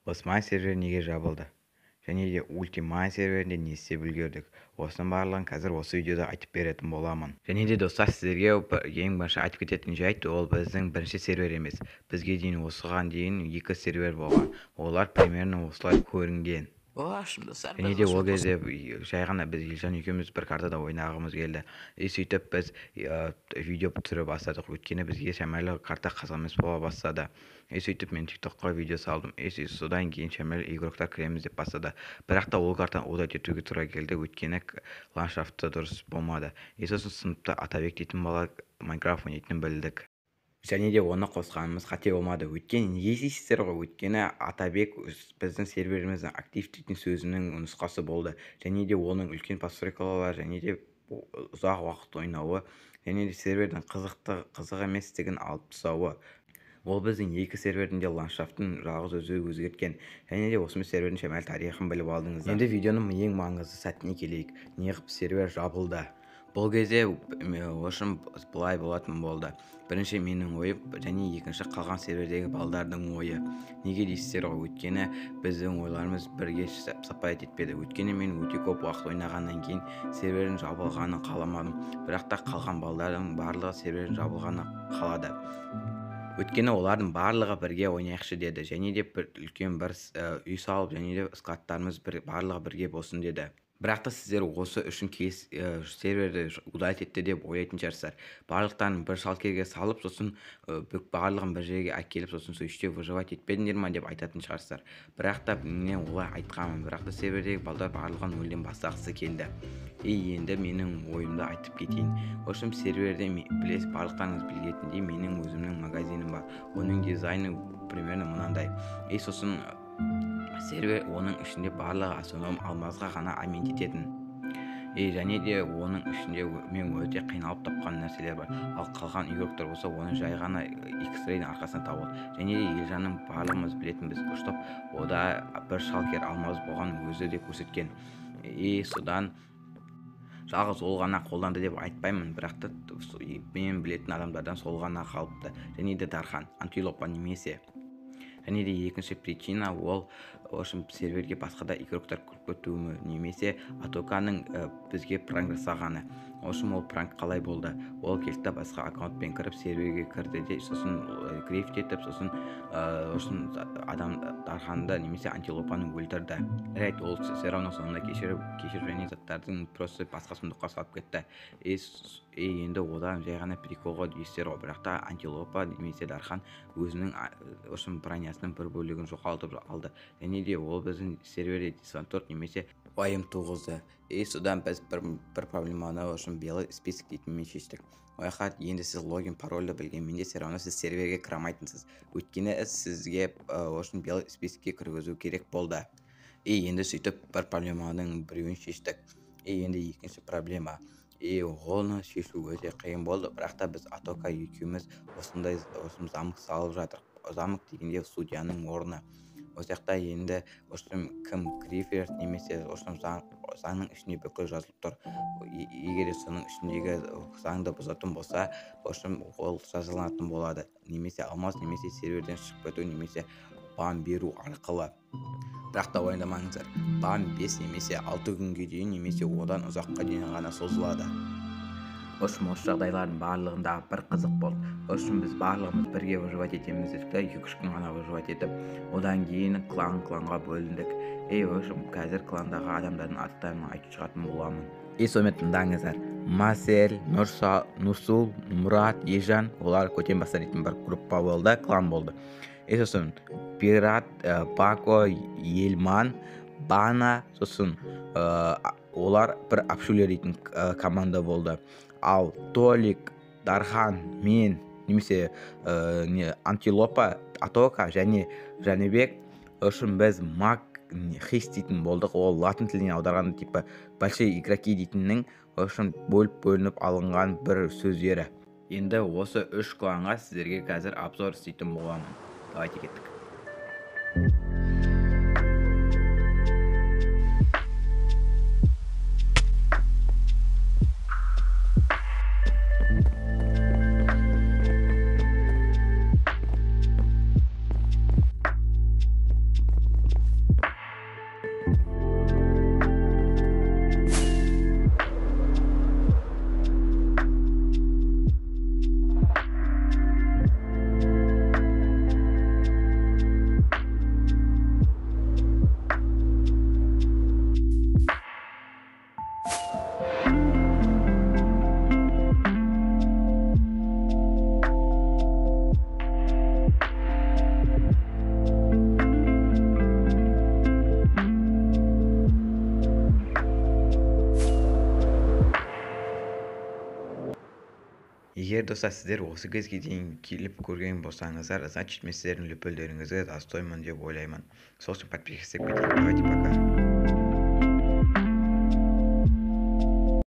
Osman сервері неге жабылды? Және де Ultima серверінде не істеп үлгердік? Осының барлығын қазір осы видеода айтып беретін боламын. Және де достар, сіздерге ең бірінші айтып кететін жайт, ол біздің бірінші сервер емес. Бізге дейін осыған дейін 2 сервер болған. Олар примерно осылай көрінген. Және де ол кезде жай ғана біз Елжан екеуміз бір картада ойнағымыз келді. Сөйтіп біз видео түсіре бастадық. Өйткені бізге шамалы карта қызық емес бола бастады. Сөйтіп мен TikTokқа видео салдым. Содан кейін шамалы игроктар кіреміз деп бастады. Бірақ та ол картаны удалить етуге тура келді. Өйткені ландшафты дұрыс болмады. Сосын сыныпта Атабек дейтін бала Майнкрафт ойнайтынын білдік. Және де оны қосқанымыз қате болмады. Өйткені неге дейсіздер ғой? Өйткені Атабек біздің серверіміздің актив дейтін сөзінің нұсқасы болды. Және де оның үлкен постройкалар, және де ұзақ уақыт ойнауы, және де сервердің қызық еместігін алып тастауы. Ол біздің 2 сервердің де ландшафтын жалғыз өзі өзгерткен. Және де осымен сервердің шамалы тарихын біліп алдыңыз. Енді видеоның ең маңызды сәтіне келейік. Неғып сервер жабылды? Бұл кезде ошым былай болатын болды. Бірінші менің ойым, және екінші қалған сервердегі балдардың ойы. Неге дейсіздер ғой? Өйткені біздің ойларымыз бірге саппай етпеді. Өйткені мен өте көп уақыт ойнағаннан кейін сервердің жабылғанын қаламадым. Бірақ та қалған балдардың барлығы сервердің жабылғанын қалады. Өйткені олардың барлығы бірге ойнайықшы деді. Және де үлкен бір үй салып, және де складтарымыз барлығы бірге болсын деді. Бірақ та сіздер осы үшін серверді удалить етті деп ойлайтын шығарсыздар. Барлықтарын бір шалкерге салып, сосын барлығын бір жерге әкеліп, сосын сөйште выживать етпедіңдер ма деп айтатын шығарсыздар. Бірақ та мен олай айтқанмын. Бірақ та сервердегі балдар барлығын нөлден бастағысы келді. Енді менің ойымды айтып кетейін. Ошым серверде білесіз, барлықтарыңыз білетіндей менің өзімнің магазинім бар. Оның дизайны примерно мынандай. Сосын сервер оның ішінде барлығы асtronom алмазға ғана амент ететін. Және де оның ішінде мен өте қиналып тапқан нәрселер бар. Ал қалған игроктар болса, оны жай ғана X-Ray'дің арқасынан тауып. Және де Елжанның барлығымыз білетін біз ұштап, ода бір шалкер алмаз болған өзі де көрсеткен. Содан жалғыз ол ғана қолданды деп айтпаймын, бірақ та мен білетін адамдардан сол ғана қалыпты. Және де Дархан, Антилопа немесе. Және де екінші причина ол серверге басқа да игроктар кіріп кетуі немесе Атоканың бізге пранк жасағаны. Ол пранк қалай болды? Ол келді басқа аккаунтпен кіріп серверге кірді де, сосын грифт етіп, сосын адам Дарханды немесе Антилопаны өлтірді. Ол сервердің соңында кешіріп және заттардың просто басқа сұмдыққа салып кетті. Енді одан жай ғана приколға дейсіздер ғой. Бірақ та Антилопа немесе Дархан өзінің бронясының бір бөлігін жоғалтып алды. Және де ол біздің серверде десантор немесе уайым туғызды. Содан біз бір проблеманы белый список дейтінмен шештік. Ойқат, енді сіз логин парольді білгенменде сіз серверге кірамайтынсыз. Өйткені сізге белый спискке кіргізу керек болды. Енді сөйтіп бір проблеманың біреуін шештік. Енді екінші проблема. Оны шешу өте қиын болды. Бірақ та біз Атока екеуміз осындай замок салып жатыр. Замок дегенде судьяның орны. Осяқта енді кім грифер немесе заңның ішінде бүкіл жазылып тұр. Егер соның ішіндегі заңды бұзатын болса, ол жазаланатын болады. Немесе алмаз, немесе серверден шығып кету, немесе бан беру арқылы. Бірақ та ойламаңыздар, бан 5 немесе 6 күнге дейін, немесе одан ұзаққа дейін ғана созылады. Осы жағдайлардың барлығында бір қызық болды. Біз барлығымыз бірге выживать етеміз дедік, 2-3 күн ғана выживать етіп, одан кейін кланға бөліндік. Қазір кландағы адамдардың аттарын айтып шығатын боламын. Сонымен тыңдаңыздар. Масел, Нұрсул, Мұрат, Ежан, олар көтен бастайтын бір группа болды, клан болды. Сосын Пират, Бако, Елман, Бана, сосын олар бір апшулер дейтін команда болды. Ал Толик, Дархан, мен, немесе Антилопа, Атока және Жанебек біз Мак Хис дейтін болдық. Ол латын тіліне аударғанда типа большие игроки дейтіннің бөлініп алынған бір сөздері. Енді осы 3 кланға сіздерге қазір обзор істейтін боламын. Давайте кеттік. Егер достар сіздер осы кезге дейін келіп көрген болсаңыздар, значит мен сіздердің лүпілдеріңізге достоймын деп ойлаймын. Сол үшін подписчик істеп кетейін. Давайте пока.